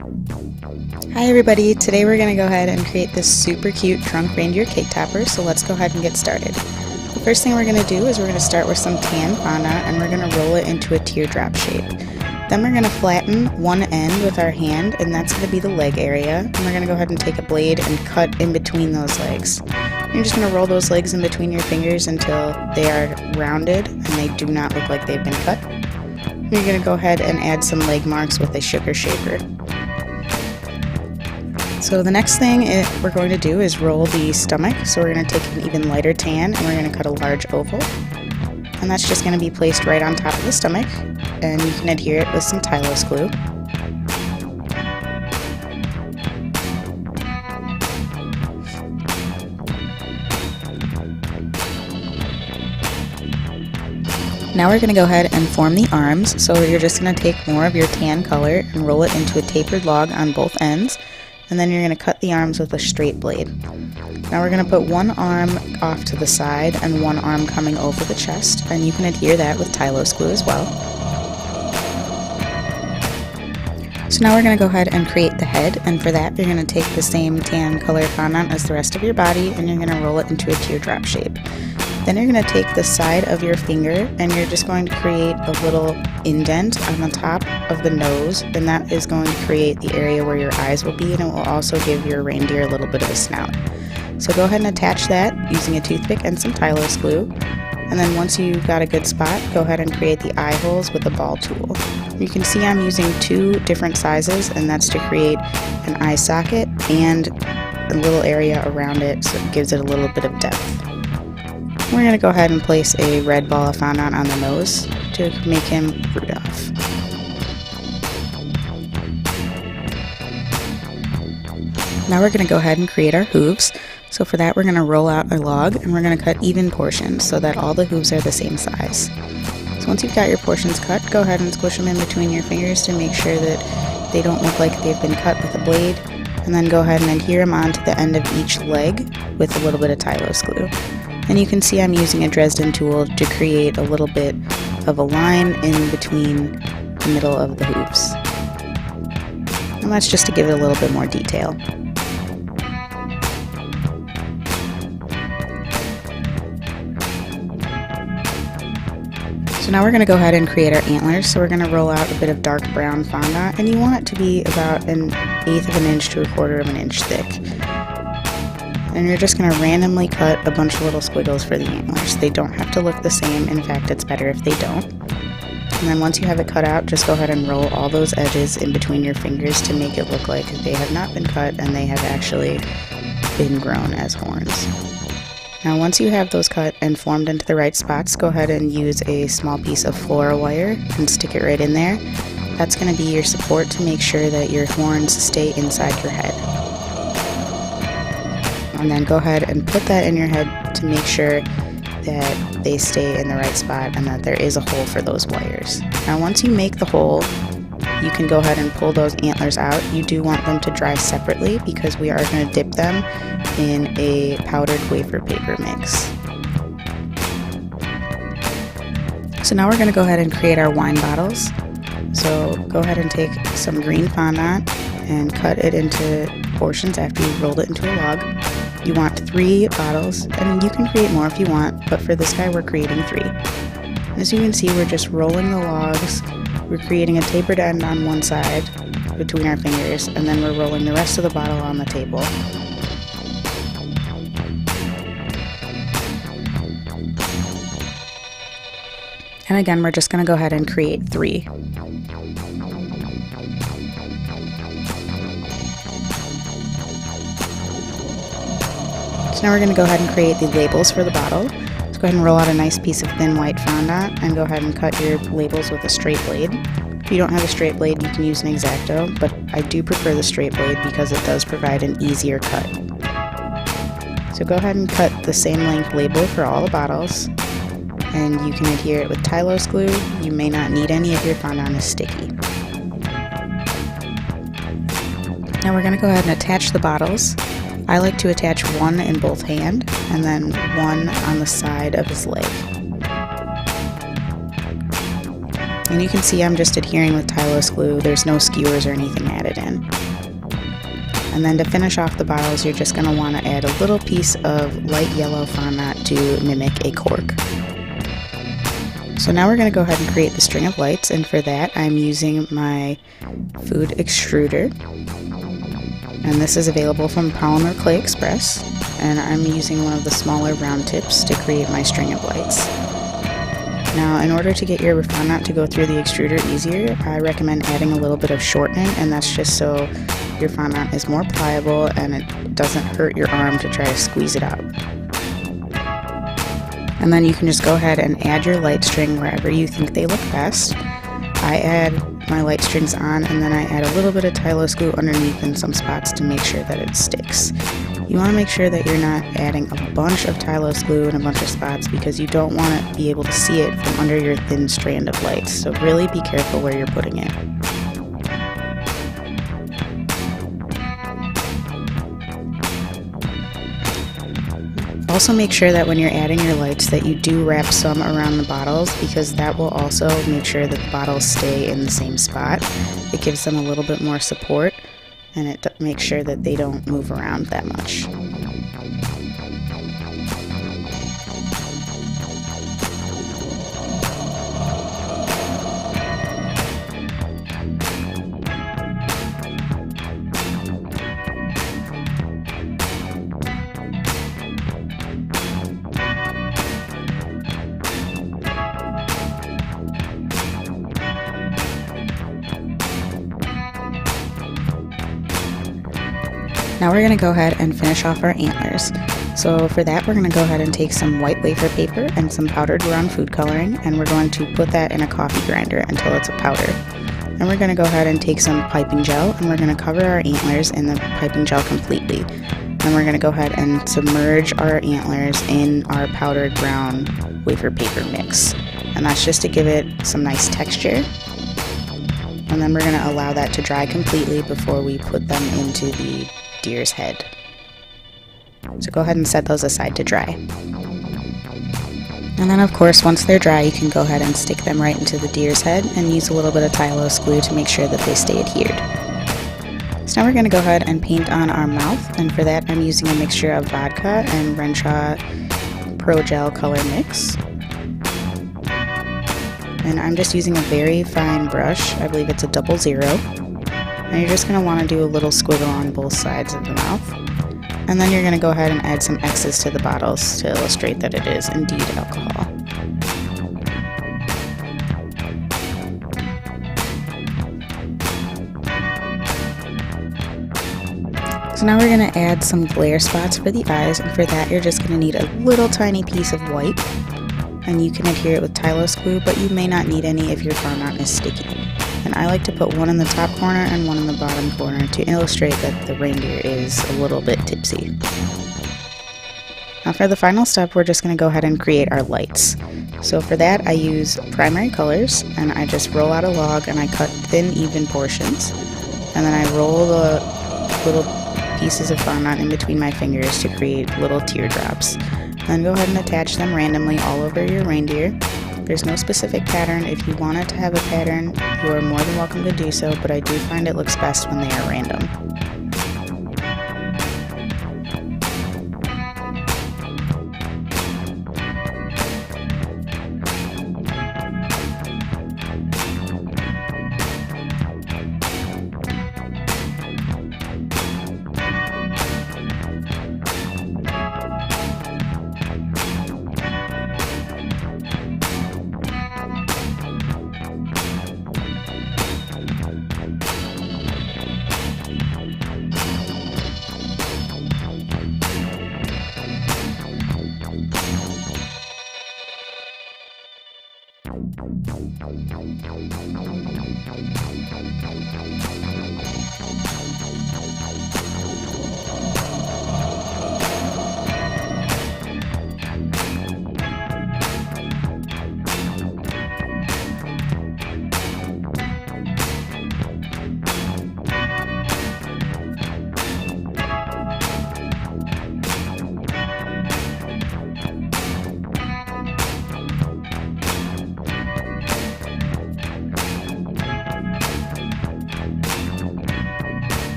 Hi everybody, today we're going to go ahead and create this super cute Drunk Reindeer Cake Topper, so let's go ahead and get started. The first thing we're going to do is we're going to start with some tan fondant and we're going to roll it into a teardrop shape. Then we're going to flatten one end with our hand, and that's going to be the leg area, and we're going to go ahead and take a blade and cut in between those legs. You're just going to roll those legs in between your fingers until they are rounded and they do not look like they've been cut. You're going to go ahead and add some leg marks with a sugar shaper. So the next thing we're going to do is roll the stomach. So we're going to take an even lighter tan and we're going to cut a large oval. And that's just going to be placed right on top of the stomach. And you can adhere it with some Tylose glue. Now we're going to go ahead and form the arms. So you're just going to take more of your tan color and roll it into a tapered log on both ends. And then you're going to cut the arms with a straight blade. Now we're going to put one arm off to the side and one arm coming over the chest, and you can adhere that with Tylose glue as well. So now we're going to go ahead and create the head, and for that you're going to take the same tan color fondant as the rest of your body and you're going to roll it into a teardrop shape. Then you're going to take the side of your finger and you're just going to create a little indent on the top of the nose, and that is going to create the area where your eyes will be, and it will also give your reindeer a little bit of a snout. So go ahead and attach that using a toothpick and some Tylose glue, and then once you've got a good spot, go ahead and create the eye holes with a ball tool. You can see I'm using two different sizes, and that's to create an eye socket and a little area around it so it gives it a little bit of depth. We're going to go ahead and place a red ball of fondant on the nose to make him Rudolph. Now we're going to go ahead and create our hooves. So for that we're going to roll out our log and we're going to cut even portions so that all the hooves are the same size. So once you've got your portions cut, go ahead and squish them in between your fingers to make sure that they don't look like they've been cut with a blade, and then go ahead and adhere them onto the end of each leg with a little bit of Tylose glue. And you can see I'm using a Dresden tool to create a little bit of a line in between the middle of the hooves. And that's just to give it a little bit more detail. So now we're going to go ahead and create our antlers. So we're going to roll out a bit of dark brown fondant, and you want it to be about 1/8 of an inch to 1/4 of an inch thick. And you're just going to randomly cut a bunch of little squiggles for the antlers. They don't have to look the same. In fact, it's better if they don't. And then once you have it cut out, just go ahead and roll all those edges in between your fingers to make it look like they have not been cut and they have actually been grown as horns. Now once you have those cut and formed into the right spots, go ahead and use a small piece of Floral wire and stick it right in there. That's going to be your support to make sure that your horns stay inside your head. And then go ahead and put that in your head to make sure that they stay in the right spot and that there is a hole for those wires. Now once you make the hole, you can go ahead and pull those antlers out. You do want them to dry separately because we are going to dip them in a powdered wafer paper mix. So now we're going to go ahead and create our wine bottles. So go ahead and take some green fondant and cut it into portions after you've rolled it into a log. You want 3 bottles, and you can create more if you want, but for this guy we're creating 3. As you can see, we're just rolling the logs. We're creating a tapered end on one side between our fingers, and then we're rolling the rest of the bottle on the table. And again, we're just going to go ahead and create 3. So now we're going to go ahead and create the labels for the bottle. So go ahead and roll out a nice piece of thin white fondant and go ahead and cut your labels with a straight blade. If you don't have a straight blade, you can use an X-Acto, but I do prefer the straight blade because it does provide an easier cut. So go ahead and cut the same length label for all the bottles, and you can adhere it with Tylose glue. You may not need any if your fondant is sticky. Now we're going to go ahead and attach the bottles. I like to attach one in both hand and then one on the side of his leg. And you can see I'm just adhering with Tylose glue. There's no skewers or anything added in. And then to finish off the bottles, you're just going to want to add a little piece of light yellow fondant to mimic a cork. So now we're going to go ahead and create the string of lights, and for that I'm using my food extruder. And this is available from Polymer Clay Express, and I'm using one of the smaller round tips to create my string of lights. Now, in order to get your fondant to go through the extruder easier, I recommend adding a little bit of shortening, and that's just so your fondant is more pliable and it doesn't hurt your arm to try to squeeze it out. And then you can just go ahead and add your light string wherever you think they look best. I add my light strings on, and then I add a little bit of Tylose glue underneath in some spots to make sure that it sticks. You want to make sure that you're not adding a bunch of Tylose glue in a bunch of spots, because you don't want to be able to see it from under your thin strand of lights. So really be careful where you're putting it. Also make sure that when you're adding your lights that you do wrap some around the bottles, because that will also make sure that the bottles stay in the same spot. It gives them a little bit more support, and it makes sure that they don't move around that much. Now we're going to go ahead and finish off our antlers. So for that, we're going to go ahead and take some white wafer paper and some powdered brown food coloring, and we're going to put that in a coffee grinder until it's a powder. Then we're going to go ahead and take some piping gel, and we're going to cover our antlers in the piping gel completely. Then we're going to go ahead and submerge our antlers in our powdered brown wafer paper mix. And that's just to give it some nice texture. And then we're going to allow that to dry completely before we put them into the deer's head. So go ahead and set those aside to dry. And then of course, once they're dry, you can go ahead and stick them right into the deer's head and use a little bit of Tylose glue to make sure that they stay adhered. So now we're going to go ahead and paint on our mouth, and for that I'm using a mixture of vodka and Renshaw Pro Gel color mix. And I'm just using a very fine brush. I believe it's a 00. And you're just going to want to do a little squiggle on both sides of the mouth. And then you're going to go ahead and add some X's to the bottles to illustrate that it is indeed alcohol. So now we're going to add some glare spots for the eyes, and for that you're just going to need a little tiny piece of white. And you can adhere it with Tylose glue, but you may not need any if your fondant is sticky. And I like to put one in the top corner and one in the bottom corner to illustrate that the reindeer is a little bit tipsy. Now for the final step, we're just going to go ahead and create our lights. So for that I use primary colors, and I just roll out a log and I cut thin even portions. And then I roll the little pieces of fondant in between my fingers to create little teardrops. Then go ahead and attach them randomly all over your reindeer. There's no specific pattern. If you want it to have a pattern, you are more than welcome to do so, but I do find it looks best when they are random.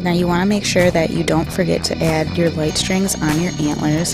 Now you want to make sure that you don't forget to add your light strings on your antlers.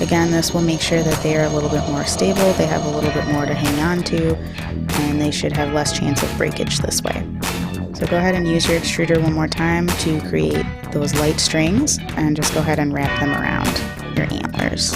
Again, this will make sure that they are a little bit more stable, they have a little bit more to hang on to, and they should have less chance of breakage this way. So go ahead and use your extruder one more time to create those light strings, and just go ahead and wrap them around your antlers.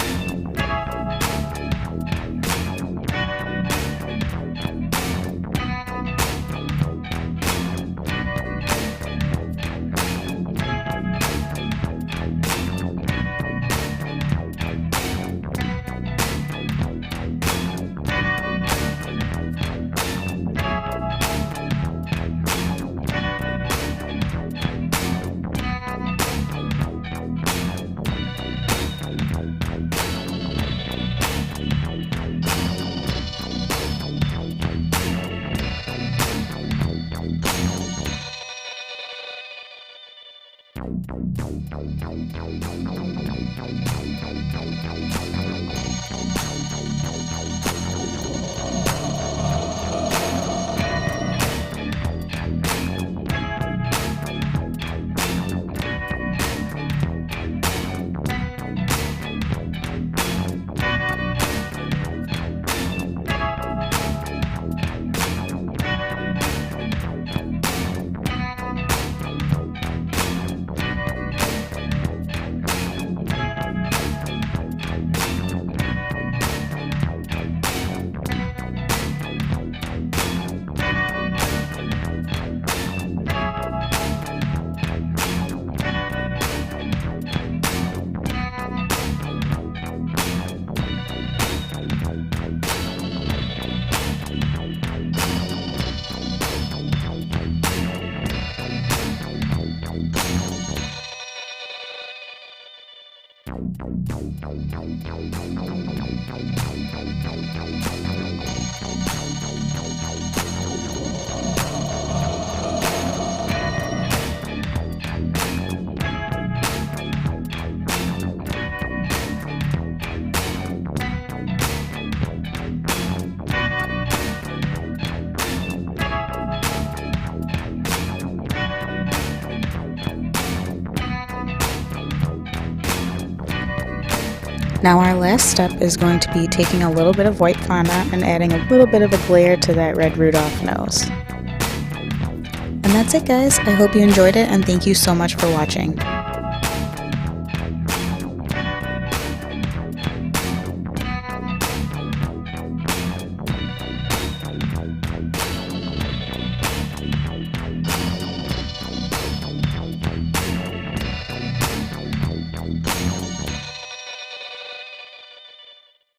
Now our last step is going to be taking a little bit of white fondant and adding a little bit of a glare to that red Rudolph nose. And that's it, guys. I hope you enjoyed it, and thank you so much for watching.